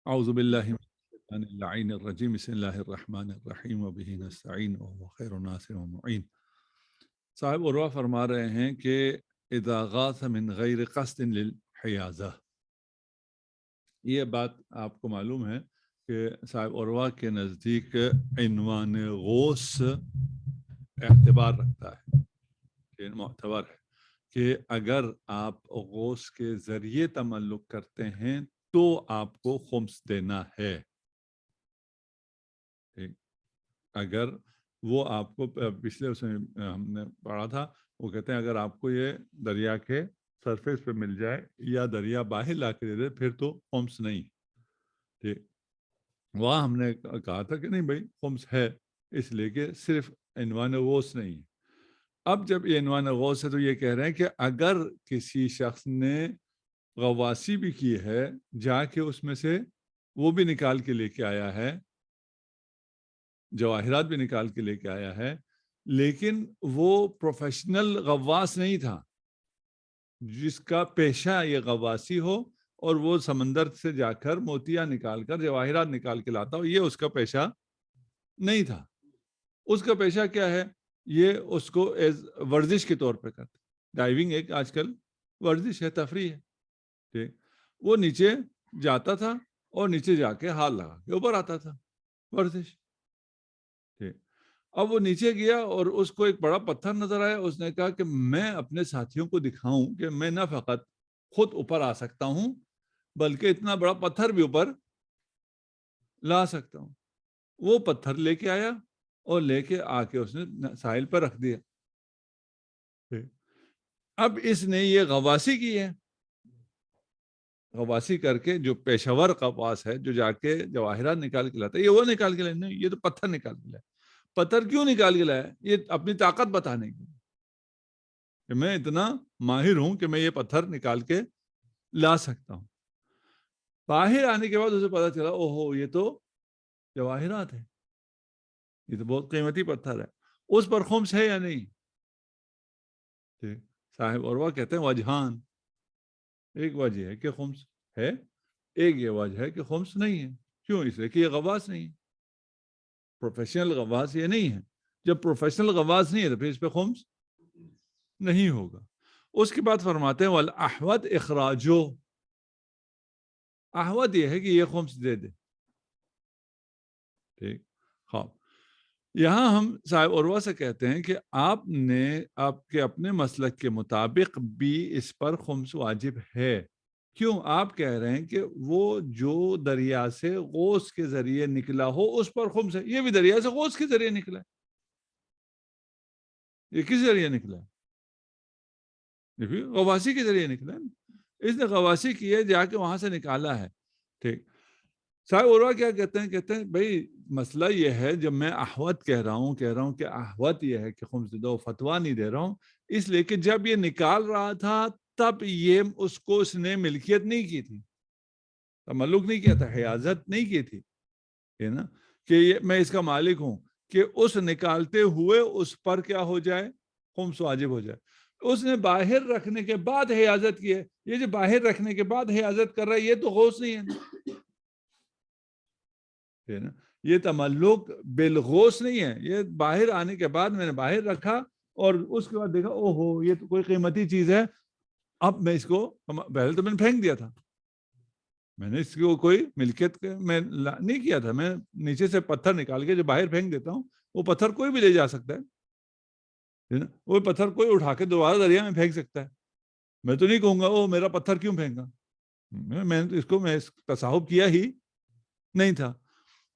اعوذ باللہ من الشیطان اللعین الرجیم بسم اللہ الرحمن الرحیم وبہ نستعین وهو خیر الناصر ومعین۔ صاحب عروہ فرما رہے ہیں کہ اذا غاث من غیر قصد للحیازہ، یہ بات آپ کو معلوم ہے کہ صاحب عروہ کے نزدیک عنوان غوث اعتبار رکھتا ہے، کہ معتبر ہے کہ اگر آپ غوث کے ذریعے تملک کرتے ہیں تو آپ کو خمس دینا ہے۔ اگر وہ آپ کو پچھلے اس میں ہم نے پڑھا تھا، وہ کہتے ہیں اگر آپ کو یہ دریا کے سرفیس پہ مل جائے یا دریا باہر لا کے دے دے پھر تو خمس نہیں۔ ٹھیک، وہاں ہم نے کہا تھا کہ نہیں بھائی خمس ہے، اس لیے کہ صرف عنوان غوث نہیں ہے۔ اب جب یہ عنوان غوث ہے تو یہ کہہ رہے ہیں کہ اگر کسی شخص نے غواسی بھی کی ہے، جا کے اس میں سے وہ بھی نکال کے لے کے آیا ہے، جواہرات بھی نکال کے لے کے آیا ہے، لیکن وہ پروفیشنل غواص نہیں تھا جس کا پیشہ یہ غواسی ہو اور وہ سمندر سے جا کر موتیاں نکال کر جواہرات نکال کے لاتا ہو، یہ اس کا پیشہ نہیں تھا۔ اس کا پیشہ کیا ہے؟ یہ اس کو ایز ورزش کے طور پہ کرتا۔ ڈائیونگ ایک آج کل ورزش ہے، تفریح ہے۔ ٹھیک، وہ نیچے جاتا تھا اور نیچے جا کے ہاتھ لگا کے اوپر آتا تھا، ورزش۔ ٹھیک، اب وہ نیچے گیا اور اس کو ایک بڑا پتھر نظر آیا، اس نے کہا کہ میں اپنے ساتھیوں کو دکھاؤں کہ میں نہ فقط خود اوپر آ سکتا ہوں بلکہ اتنا بڑا پتھر بھی اوپر لا سکتا ہوں۔ وہ پتھر لے کے آیا اور لے کے آ کے اس نے ساحل پر رکھ دیا۔ اب اس نے یہ غواسی کی ہے، غواسی کر کے جو پیشہ ور غواص ہے جو جا کے جواہرات نکال کے لاتا ہے، یہ وہ نکال کے لایا نہیں، یہ تو پتھر نکال کے لایا۔ پتھر کیوں نکال کے لایا؟ یہ اپنی طاقت بتانے کے کہ میں اتنا ماہر ہوں کہ میں یہ پتھر نکال کے لا سکتا ہوں۔ باہر آنے کے بعد اسے پتا چلا اوہو یہ تو جواہرات ہے، یہ تو بہت قیمتی پتھر ہے، اس پر خمس ہے یا نہیں؟ صاحب عروہ کہتے ہیں وجہان، ایک وجہ ہے کہ خمس ہے، ایک یہ وجہ ہے کہ خمس نہیں ہے۔ کیوں؟ اس لیے کہ یہ غواص نہیں ہے، پروفیشنل غواص یہ نہیں ہے۔ جب پروفیشنل غواص نہیں ہے تو پھر اس پہ خمس نہیں ہوگا۔ اس کے بعد فرماتے ہیں والاحوط اخراجو، احوط یہ ہے کہ یہ خمس دے دے۔ ٹھیک، خواب یہاں ہم صاحب عروہ سے کہتے ہیں کہ آپ نے آپ کے اپنے مسلک کے مطابق بھی اس پر خمس واجب ہے۔ کیوں؟ آپ کہہ رہے ہیں کہ وہ جو دریا سے غوث کے ذریعے نکلا ہو اس پر خمس ہے، یہ بھی دریا سے غوث کے ذریعے نکلا ہے۔ یہ کس ذریعے نکلا ہے؟ یہ بھی غواسی کے ذریعے نکلا ہے، اس نے غواسی کی ہے، جا کے وہاں سے نکالا ہے۔ ٹھیک، صاحب عروہ کیا کہتے ہیں؟ کہتے ہیں بھائی مسئلہ یہ ہے، جب میں احوط کہہ رہا ہوں کہ احوط یہ ہے کہ خمس دو، فتویٰ نہیں دے رہا ہوں، اس لیے کہ جب یہ نکال رہا تھا تب یہ اس کو اس نے ملکیت نہیں کی تھی، تملک نہیں کیا تھا، حیازت نہیں کی تھی، ہے نا، کہ میں اس کا مالک ہوں کہ اس نکالتے ہوئے اس پر کیا ہو جائے؟ خمس واجب ہو جائے۔ اس نے باہر رکھنے کے بعد حیازت کی ہے، یہ جو باہر رکھنے کے بعد حیازت کر رہا ہے یہ تو غوث نہیں ہے نا، یہ تملک بالغوث نہیں ہے۔ یہ باہر آنے کے بعد میں نے باہر رکھا اور اس کے بعد دیکھا اوہو یہ تو کوئی قیمتی چیز ہے، اب میں اس کو پہلے تو میں نے پھینک دیا تھا، میں نے اس کو کوئی ملکیت میں نہیں کیا تھا، میں نیچے سے پتھر نکال کے جو باہر پھینک دیتا ہوں وہ پتھر کوئی بھی لے جا سکتا ہے، وہ پتھر کوئی اٹھا کے دوبارہ دریا میں پھینک سکتا ہے۔ میں تو نہیں کہوں گا او میرا پتھر کیوں پھینکا، میں اس کو تصاحب کیا ہی نہیں تھا۔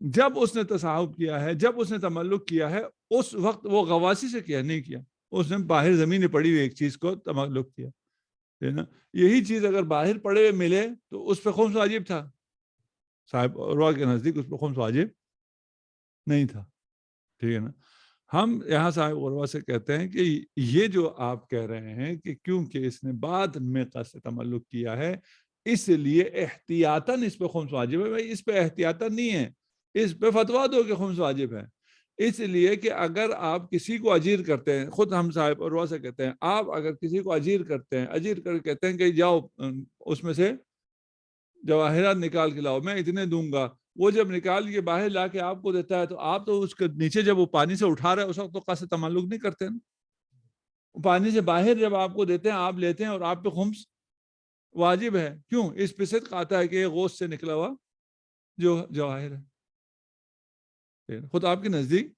جب اس نے تصاحب کیا ہے، جب اس نے تملک کیا ہے، اس وقت وہ غواسی سے کیا نہیں کیا، اس نے باہر زمین پڑی ہوئی ایک چیز کو تملک کیا، ہے نا۔ یہی چیز اگر باہر پڑے ہوئے ملے تو اس پہ خمس واجب تھا، صاحب عروہ کے نزدیک اس پہ خمس واجب نہیں تھا، ٹھیک ہے نا۔ ہم یہاں صاحب عروہ سے کہتے ہیں کہ یہ جو آپ کہہ رہے ہیں کہ کیونکہ اس نے بعد میں قصد تملک کیا ہے اس لیے احتیاطاً اس پہ خمس واجب ہے، بھائی اس پہ احتیاطاً نہیں ہے، اس پہ فتویٰ دو کہ خمس واجب ہے۔ اس لیے کہ اگر آپ کسی کو اجیر کرتے ہیں، خود ہم صاحب عروہ سے کہتے ہیں آپ اگر کسی کو اجیر کرتے ہیں، اجیر کر کہتے ہیں کہ جاؤ اس میں سے جواہرات نکال کے لاؤ، میں اتنے دوں گا. وہ جب نکال کے باہر لا کے آپ کو دیتا ہے تو آپ تو اس کے نیچے جب وہ پانی سے اٹھا رہا ہے اس وقت تو قصد تملک نہیں کرتے نا. پانی سے باہر جب آپ کو دیتے ہیں آپ لیتے ہیں اور آپ پہ خمس واجب ہے. کیوں؟ اس پہ صدق آتا ہے کہ یہ غوث سے نکلا ہوا جو جواہر ہے، خود آپ کے نزدیک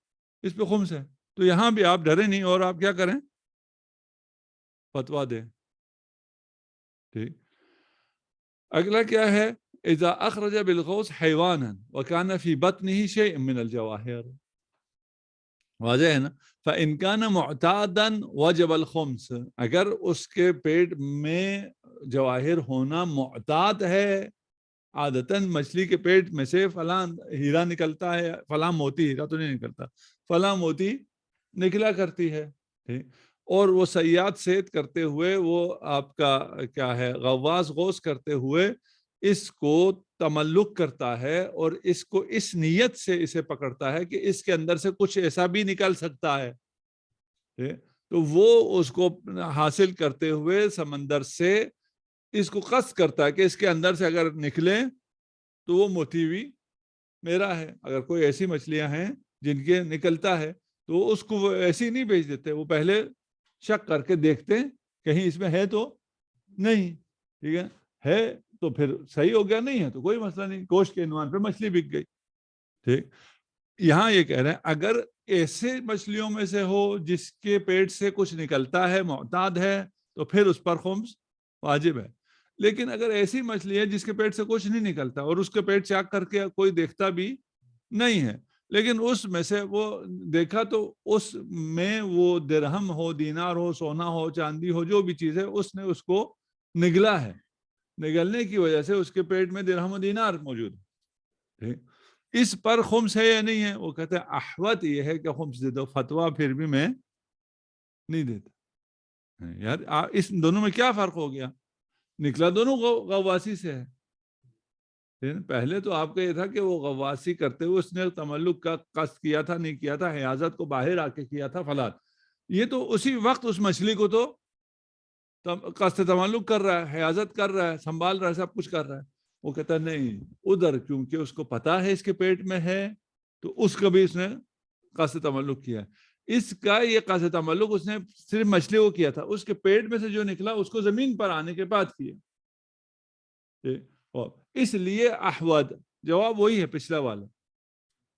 اس پہ خمس ہے. تو یہاں بھی آپ ڈرے نہیں اور آپ کیا کریں؟ فتویٰ دیں. ٹھیک. اگلا کیا ہے؟ اذا اخرج بالغوث حیوانا وكان في بطنه شيء من الجواهر. واضح ہے نا؟ فإن كان معتادا وجب الخمس. اگر اس کے پیٹ میں جواہر ہونا معتاد ہے، عادتاً مچھلی کے پیٹ میں سے فلاں ہیرا نکلتا ہے، فلاں موتی، ہیرا تو نہیں نکلتا، فلاں موتی نکلا کرتی ہے، ٹھیک، اور وہ صیاد صید کرتے ہوئے، وہ آپ کا کیا ہے غواص غوث کرتے ہوئے اس کو تملک کرتا ہے اور اس کو اس نیت سے اسے پکڑتا ہے کہ اس کے اندر سے کچھ ایسا بھی نکل سکتا ہے، تو وہ اس کو حاصل کرتے ہوئے سمندر سے اس کو قصد کرتا ہے کہ اس کے اندر سے اگر نکلے تو وہ موتی بھی میرا ہے. اگر کوئی ایسی مچھلیاں ہیں جن کے نکلتا ہے تو اس کو وہ ایسی نہیں بیچ دیتے، وہ پہلے شک کر کے دیکھتے ہیں کہیں اس میں ہے تو نہیں. ٹھیک ہے تو پھر صحیح ہو گیا، نہیں ہے تو کوئی مسئلہ نہیں، گوشت کے عنوان پہ مچھلی بک گئی. ٹھیک. یہاں یہ کہہ رہے ہیں اگر ایسے مچھلیوں میں سے ہو جس کے پیٹ سے کچھ نکلتا ہے، معتاد ہے، تو پھر اس پر خمس واجب ہے. لیکن اگر ایسی مچھلی ہے جس کے پیٹ سے کچھ نہیں نکلتا اور اس کے پیٹ چیک کر کے کوئی دیکھتا بھی نہیں ہے، لیکن اس میں سے وہ دیکھا تو اس میں وہ درہم ہو، دینار ہو، سونا ہو، چاندی ہو، جو بھی چیز ہے اس نے اس کو نگلا ہے، نگلنے کی وجہ سے اس کے پیٹ میں درہم و دینار موجود ہے. اس پر خمس ہے یا نہیں ہے؟ وہ کہتے ہیں احوط یہ ہے کہ خمس دے دو. فتویٰ پھر بھی میں نہیں دیتا. یار اس دونوں میں کیا فرق ہو گیا؟ نکلا دونوں غواسی سے ہے. پہلے تو آپ کا یہ تھا کہ وہ غواسی کرتے ہوئے اس نے تملک کا قصد کیا تھا، نہیں کیا تھا، حیازت کو باہر آ کے کیا تھا فلان. یہ تو اسی وقت اس مچھلی کو تو قصد تملک کر رہا ہے، حیازت کر رہا ہے، سنبھال رہا ہے، سب کچھ کر رہا ہے. وہ کہتا ہے نہیں، ادھر کیونکہ اس کو پتا ہے اس کے پیٹ میں ہے تو اس کا بھی اس نے قصد تملک کیا ہے. اس کا یہ قصد تملک اس نے صرف مچھلی کو کیا تھا، اس کے پیٹ میں سے جو نکلا اس کو زمین پر آنے کے بعد کیا. اس لیے احوط جواب وہی ہے پچھلا والا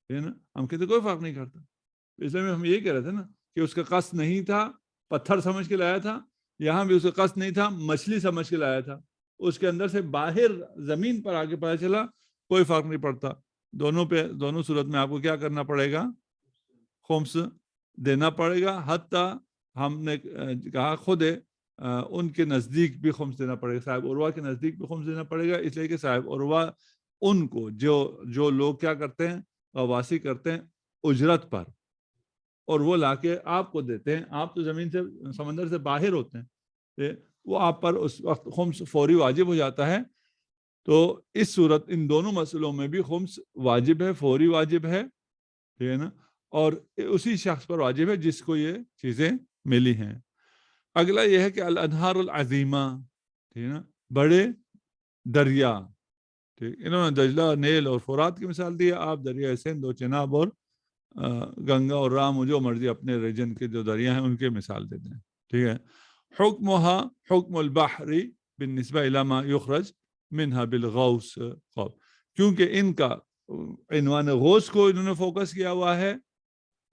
ہے نا. ہم کہتے کوئی فرق نہیں کرتا، اس لیے ہم یہی کہہ رہے تھے نا کہ اس کا قصد نہیں تھا، پتھر سمجھ کے لایا تھا. یہاں بھی اس کا قصد نہیں تھا، مچھلی سمجھ کے لایا تھا. اس کے اندر سے باہر زمین پر آگے پتا چلا، کوئی فرق نہیں پڑتا. دونوں پہ، دونوں صورت میں آپ کو کیا کرنا پڑے گا؟ خمس دینا پڑے گا. حتیٰ ہم نے کہا خود ان کے نزدیک بھی خمس دینا پڑے گا، صاحب عروہ کے نزدیک بھی خمس دینا پڑے گا، اس لیے کہ صاحب عروہ ان کو جو لوگ کیا کرتے ہیں، غواصی کرتے ہیں اجرت پر، اور وہ لا کے آپ کو دیتے ہیں. آپ تو زمین سے، سمندر سے باہر ہوتے ہیں، وہ آپ پر اس وقت خمس فوری واجب ہو جاتا ہے. تو اس صورت ان دونوں مسئلوں میں بھی خمس واجب ہے، فوری واجب ہے، ٹھیک ہے نا، اور اسی شخص پر واجب ہے جس کو یہ چیزیں ملی ہیں. اگلا یہ ہے کہ الانہار العظیمہ، ٹھیک ہے نا، بڑے دریا. ٹھیک، انہوں نے دجلہ، نیل اور فرات کی مثال دی ہے. آپ دریا سندھ اور چناب اور گنگا اور رام، جو مرضی اپنے ریجن کے جو دریا ہیں ان کے مثال دیتے ہیں. ٹھیک ہے. حکمها حکم البحر بالنسبہ الی ما یخرج منها بالغوث، کیونکہ ان کا عنوان غوث کو انہوں نے فوکس کیا ہوا ہے.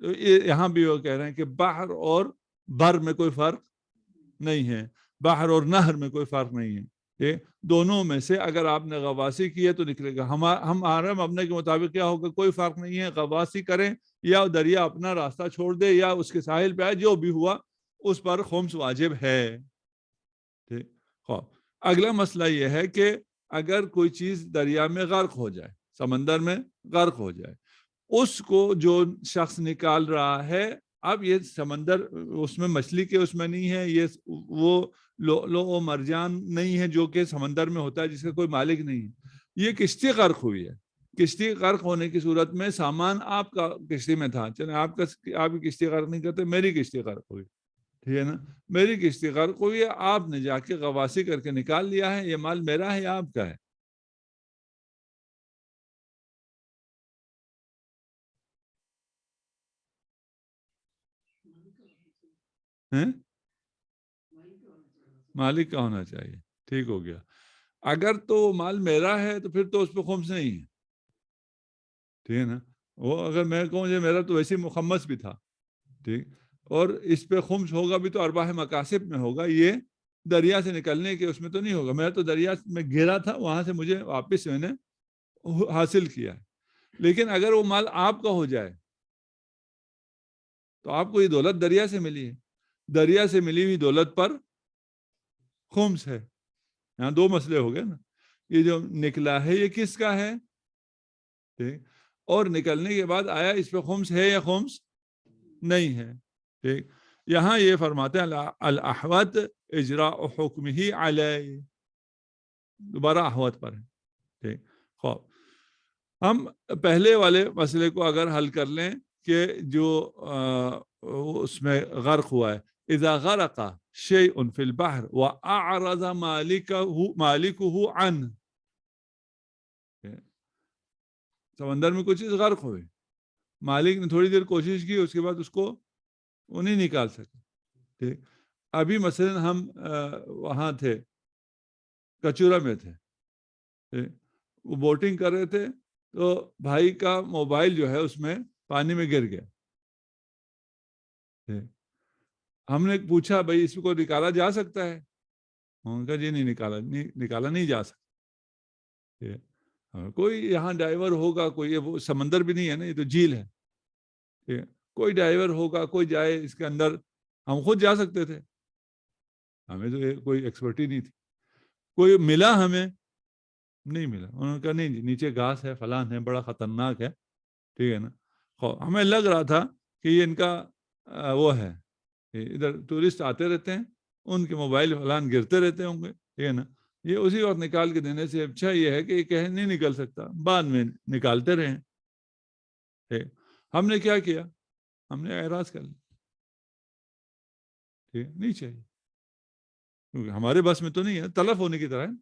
تو یہاں بھی وہ کہہ رہے ہیں کہ بحر اور بر میں کوئی فرق نہیں ہے، بحر اور نہر میں کوئی فرق نہیں ہے. دونوں میں سے اگر آپ نے غواصی کی ہے تو نکلے گا. ہم حرم ابنے کے مطابق کیا ہوگا؟ کوئی فرق نہیں ہے، غواصی کریں یا دریا اپنا راستہ چھوڑ دے یا اس کے ساحل پہ آئے، جو بھی ہوا اس پر خمس واجب ہے. اگلا مسئلہ یہ ہے کہ اگر کوئی چیز دریا میں غرق ہو جائے، سمندر میں غرق ہو جائے، اس کو جو شخص نکال رہا ہے، اب یہ سمندر اس میں مچھلی کے اس میں نہیں ہے، یہ وہ لو و مرجان نہیں ہے جو کہ سمندر میں ہوتا ہے جس کا کوئی مالک نہیں ہے. یہ کشتی غرق ہوئی ہے. کشتی غرق ہونے کی صورت میں سامان آپ کا کشتی میں تھا، چلے آپ کی کشتی غرق نہیں کرتے، میری کشتی غرق ہوئی، ٹھیک ہے نا، میری کشتی غرق ہوئی ہے، آپ نے جا کے غواصی کر کے نکال لیا ہے، یہ مال میرا ہے یا آپ کا ہے؟ ہیں مالک کا ہونا چاہیے. ٹھیک ہو گیا. اگر تو مال میرا ہے تو پھر تو اس پہ خمس نہیں ہے. ٹھیک ہے نا. وہ اگر میں کہوں یہ میرا تو ویسے مخمس بھی تھا. ٹھیک. اور اس پہ خمس ہوگا بھی تو ارباح مکاسب میں ہوگا, یہ دریا سے نکلنے کے اس میں تو نہیں ہوگا. میں تو دریا میں گرا تھا, وہاں سے مجھے واپس میں نے حاصل کیا ہے. لیکن اگر وہ مال آپ کا ہو جائے تو آپ کو یہ دولت دریا سے ملی ہے, دریا سے ملی ہوئی دولت پر خمس ہے. یہاں دو مسئلے ہو گئے نا. یہ جو نکلا ہے یہ کس کا ہے, ٹھیک, اور نکلنے کے بعد آیا اس پہ خمس ہے یا خمس نہیں ہے. ٹھیک. یہاں یہ فرماتے ہیں الاحوط اجراء حکمہ علیہ, دوبارہ احوط پر ہے. ٹھیک. خوب ہم پہلے والے مسئلے کو اگر حل کر لیں کہ جو اس میں غرق ہوا ہے, اذا غرق شیء فی البحر واعرض مالکہ عنہ, سمندر میں کوئی چیز غرق ہوئی, مالک نے تھوڑی دیر کوشش کی, اس کے بعد اس کو وہ نہیں نکال سکے. ٹھیک. ابھی مثلا ہم وہاں تھے, کچورا میں تھے, وہ بوٹنگ کر رہے تھے, تو بھائی کا موبائل جو ہے اس میں پانی میں گر گیا. ہم نے پوچھا بھائی اس کو نکالا جا سکتا ہے؟ انہوں نے کہا جی نہیں, نکالا نہیں جا سکتا. کوئی یہاں ڈائیور ہوگا, کوئی, وہ سمندر بھی نہیں ہے نا, یہ تو جھیل ہے. کوئی ڈائیور ہوگا, کوئی جائے اس کے اندر. ہم خود جا سکتے تھے, ہمیں تو کوئی ایکسپرٹی نہیں تھی. کوئی ملا ہمیں نہیں ملا. انہوں نے کہا نہیں جی نیچے گھاس ہے, فلان ہے, بڑا خطرناک ہے. ٹھیک ہے نا. ہمیں لگ رہا تھا کہ یہ ان کا وہ ہے, ادھر ٹورسٹ آتے رہتے ہیں, ان کے موبائل فلان گرتے رہتے ہوں گے. ٹھیک ہے نا. یہ اسی وقت نکال کے دینے سے اچھا یہ ہے کہ یہ کہیں نہیں نکل سکتا, بعد میں نکالتے رہیں. ہم نے کیا کیا, ہم نے اعراض کر لیا. ٹھیک. نہیں چاہیے, کیونکہ ہمارے بس میں تو نہیں ہے, تلف ہونے کی طرح ہے.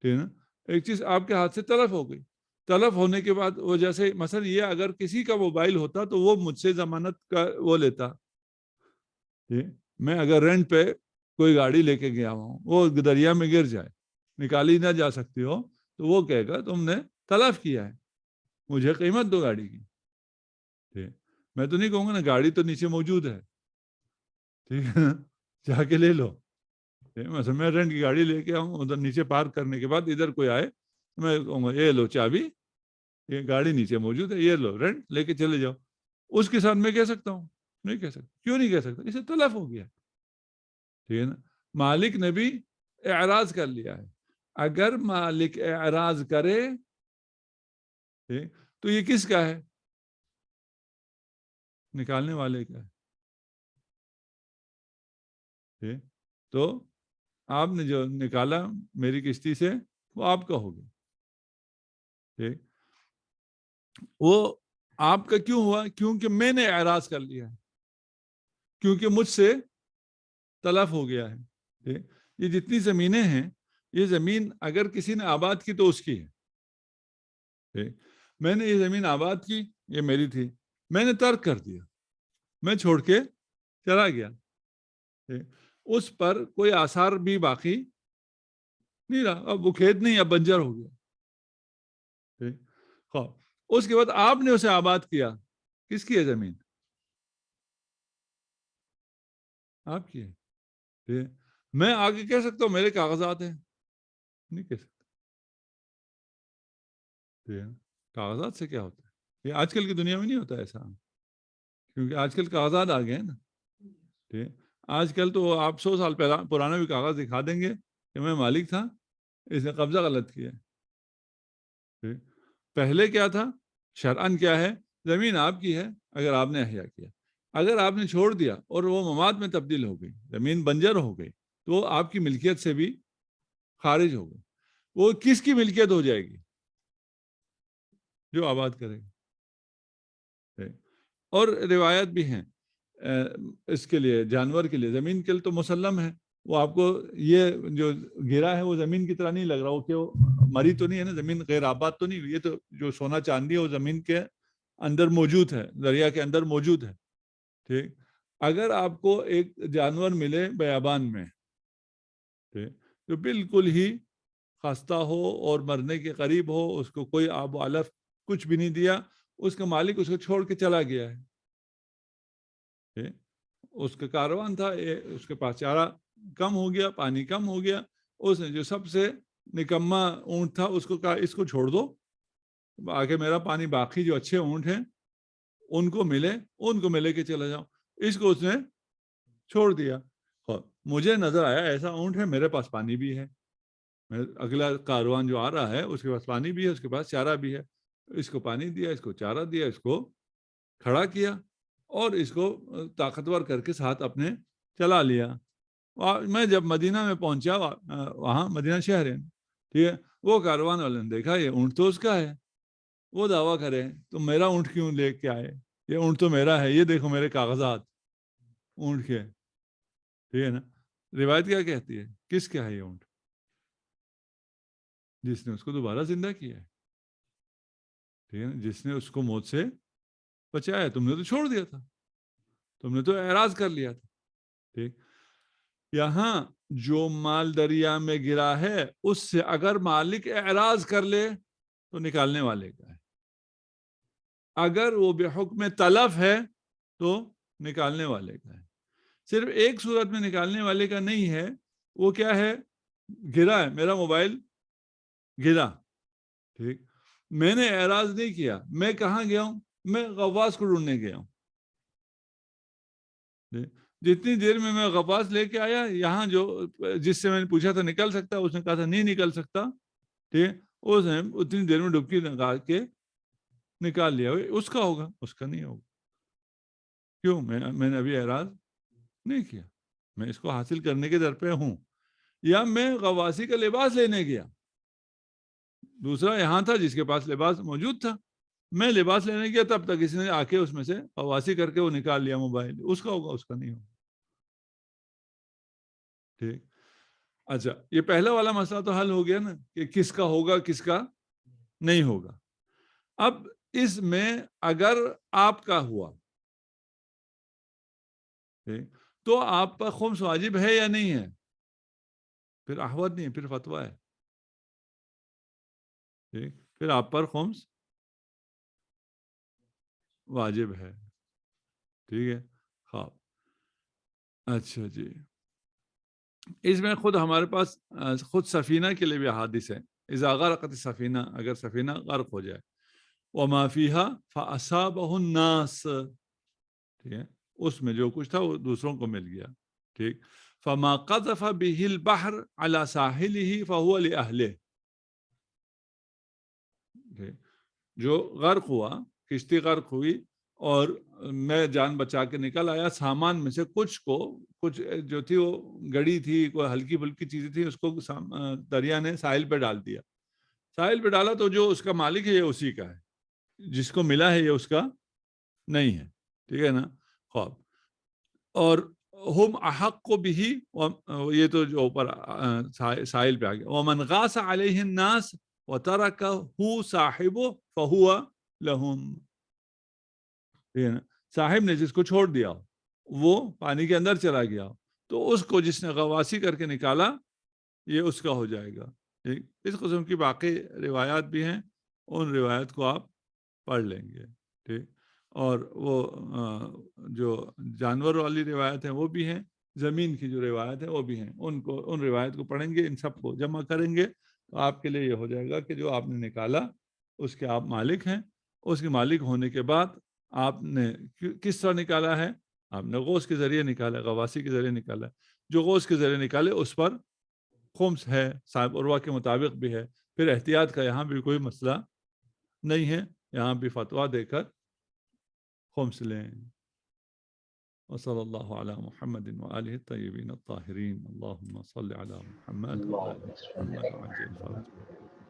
ٹھیک ہے نا. ایک چیز آپ کے ہاتھ سے تلف ہو گئی, تلف ہونے کے بعد وہ جیسے مثلا یہ اگر کسی کا موبائل ہوتا تو وہ مجھ سے ضمانت کا وہ لیتا. میں اگر رینٹ پہ کوئی گاڑی لے کے گیا ہوں, وہ دریا میں گر جائے, نکالی نہ جا سکتی ہو, تو وہ کہے گا تم نے تلف کیا ہے, مجھے قیمت دو گاڑی کی. میں تو نہیں کہوں گا نا گاڑی تو نیچے موجود ہے, ٹھیک ہے نا, جا کے لے لو. مثلا میں رینٹ کی گاڑی لے کے آؤں, ادھر نیچے پارک کرنے کے بعد ادھر کوئی آئے, میں کہوں گا یہ لو چابی, یہ گاڑی نیچے موجود ہے, یہ لو رینٹ لے کے چلے جاؤ. اس کے ساتھ میں کہہ سکتا ہوں؟ نہیں کہہ سکتا. کیوں نہیں کہہ سکتا؟ اسے تلف ہو گیا. ٹھیک ہے نا. مالک نے بھی اعراض کر لیا ہے. اگر مالک اعراض کرے تو یہ کس کا ہے؟ نکالنے والے کا ہے. تو آپ نے جو نکالا میری کشتی سے وہ آپ کا ہو گیا. ٹھیک. وہ آپ کا کیوں ہوا؟ کیونکہ میں نے اعراض کر لیا ہے, کیونکہ مجھ سے تلف ہو گیا ہے. یہ جتنی زمینیں ہیں, یہ زمین اگر کسی نے آباد کی تو اس کی ہے. میں نے یہ زمین آباد کی, یہ میری تھی, میں نے ترک کر دیا, میں چھوڑ کے چلا گیا. اس پر کوئی آثار بھی باقی نہیں رہا, اب وہ کھیت نہیں, اب بنجر ہو گیا. اس کے بعد آپ نے اسے آباد کیا, کس کی ہے زمین؟ آپ کی ہے. میں آگے کہہ سکتا ہوں میرے کاغذات ہیں؟ نہیں کہہ سکتا. کاغذات سے کیا ہوتا ہے؟ یہ آج کل کی دنیا میں نہیں ہوتا ایسا, کیونکہ آج کل کاغذات آ گئے ہیں نا. آج کل تو آپ 100 سال پرانا بھی کاغذ دکھا دیں گے کہ میں مالک تھا, اس نے قبضہ غلط کیا. پہلے کیا تھا؟ شرعاً کیا ہے؟ زمین آپ کی ہے اگر آپ نے احیا کیا. اگر آپ نے چھوڑ دیا اور وہ مماد میں تبدیل ہو گئی, زمین بنجر ہو گئی, تو آپ کی ملکیت سے بھی خارج ہو گئی. وہ کس کی ملکیت ہو جائے گی؟ جو آباد کرے گا. اور روایت بھی ہیں اس کے لیے, جانور کے لیے. زمین کے لیے تو مسلم ہے, وہ آپ کو یہ جو گرا ہے وہ زمین کی طرح نہیں لگ رہا, وہ کہ مری تو نہیں ہے نا, زمین غیر آباد تو نہیں. یہ تو جو سونا چاندی ہے وہ زمین کے اندر موجود ہے, دریا کے اندر موجود ہے. ٹھیک. اگر آپ کو ایک جانور ملے بیابان میں جو بالکل ہی خستہ ہو اور مرنے کے قریب ہو، اس کو کوئی آب و علف کچھ بھی نہیں دیا، اس کا مالک اس کو چھوڑ کے چلا گیا ہے، اس کا کاروان تھا، اس کے پاس چارہ کم ہو گیا، پانی کم ہو گیا، اس نے جو سب سے نکما اونٹ تھا اس کو کہا اس کو چھوڑ دو، آگے میرا پانی باقی جو اچھے اونٹ ہیں ان کو میں لے کے چلا جاؤں، اس کو اس نے چھوڑ دیا۔ مجھے نظر آیا ایسا اونٹ ہے، میرے پاس پانی بھی ہے، اگلا کاروان جو آ رہا ہے اس کے پاس پانی بھی ہے، اس کے پاس چارہ بھی ہے، اس کو پانی دیا، اس کو چارہ دیا، اس کو کھڑا کیا اور اس کو طاقتور کر کے ساتھ اپنے چلا لیا۔ میں جب مدینہ میں پہنچا، وہاں مدینہ شہر ہے، ٹھیک ہے، وہ کاروان والے نے دیکھا یہ اونٹ تو اس کا ہے، وہ دعویٰ کرے تو میرا اونٹ کیوں لے کے آئے، یہ اونٹ تو میرا ہے، یہ دیکھو میرے کاغذات اونٹ کے، ٹھیک ہے نا۔ روایت کیا کہتی ہے، کس کا ہے یہ اونٹ؟ جس نے اس کو دوبارہ زندہ کیا ہے، ٹھیک ہے نا، جس نے اس کو موت سے بچایا۔ تم نے تو چھوڑ دیا تھا، تم نے تو اعراض کر لیا تھا، ٹھیک۔ یہاں جو مال دریا میں گرا ہے اس سے اگر مالک اعراض کر لے تو نکالنے والے کا ہے، اگر وہ بے حکم تلف ہے تو نکالنے والے کا ہے۔ صرف ایک صورت میں نکالنے والے کا نہیں ہے، وہ کیا ہے، گرا ہے، میرا موبائل گرا، ٹھیک، میں نے اعراض نہیں کیا، میں کہاں گیا ہوں، میں غواص کو ڈھونڈنے گیا ہوں، جتنی دیر میں غواص لے کے آیا، یہاں جو جس سے میں نے پوچھا تھا نکل سکتا، اس نے کہا تھا نہیں نکل سکتا، ٹھیک، اس نے اتنی دیر میں ڈبکی لگا کے نکال لیا، اس کا ہوگا، اس کا نہیں ہوگا، کیوں، میں نے ابھی اعراض نہیں کیا، میں اس کو حاصل کرنے کے در پہ ہوں۔ یا میں غواصی کا لباس لینے گیا، دوسرا یہاں تھا جس کے پاس لباس موجود تھا، میں لباس لینے گیا، تب تک اس نے آ کے اس میں سے غواصی کر کے وہ نکال لیا موبائل، اس کا ہوگا، اس کا نہیں ہوگا، ٹھیک۔ اچھا، یہ پہلا والا مسئلہ تو حل ہو گیا نا کہ کس کا ہوگا کس کا نہیں ہوگا۔ اب اس میں اگر آپ کا ہوا تو آپ پر خمس واجب ہے یا نہیں ہے؟ پھر احوط نہیں ہے، پھر فتویٰ ہے، ٹھیک، پھر آپ پر خمس واجب ہے، ٹھیک ہے، خواب۔ اچھا جی، اس میں خود ہمارے پاس خود سفینہ کے لیے بھی احادیث ہے، اذا غرقت السفینہ، اگر سفینہ غرق ہو جائے، وما فیہا فاصابہ الناس، ٹھیک ہے، اس میں جو کچھ تھا وہ دوسروں کو مل گیا، ٹھیک، فما قذف به البحر على ساحله فهو لأهله، جو غرق ہوا، کشتی غرق ہوئی اور میں جان بچا کے نکل آیا، سامان میں سے کچھ جو تھی وہ گڑی تھی، کوئی ہلکی پھلکی چیزیں تھی، اس کو دریا نے ساحل پہ ڈال دیا، ساحل پہ ڈالا تو جو اس کا مالک ہے یہ اسی کا ہے، جس کو ملا ہے یہ اس کا نہیں ہے، ٹھیک ہے نا، خواب۔ اور ہم احق بھی، یہ تو جو اوپر ساحل پہ آ گیا، ومن غاص علیہ الناس وترکہ صاحبہ فہو لہم، ٹھیک ہے نا، صاحب نے جس کو چھوڑ دیا وہ پانی کے اندر چلا گیا تو اس کو جس نے غواصی کر کے نکالا یہ اس کا ہو جائے گا، ٹھیک۔ اس قسم کی باقی روایات بھی ہیں، ان روایت کو آپ پڑھ لیں گے، ٹھیک۔ اور وہ جو جانور والی روایت ہیں وہ بھی ہیں، زمین کی جو روایت ہے وہ بھی ہیں، ان روایت کو پڑھیں گے، ان سب کو جمع کریں گے تو آپ کے لیے یہ ہو جائے گا کہ جو آپ نے نکالا اس کے آپ مالک ہیں، اس کے مالک ہونے کے بعد آپ نے کس طرح نکالا ہے، آپ نے غوث کے ذریعے نکالا، غواصی کے ذریعے نکالا، جو غوث کے ذریعے نکالے اس پر خمس ہے، صاحب عروہ کے مطابق بھی ہے، پھر احتیاط کا یہاں بھی کوئی مسئلہ نہیں ہے، یہاں بھی فتویٰ دے کر خمس لیں۔ وصلی اللہ علی محمد وآلہ الطیبین الطاہرین، اللہم صل علی محمد وآل محمد وعجل فرجہ۔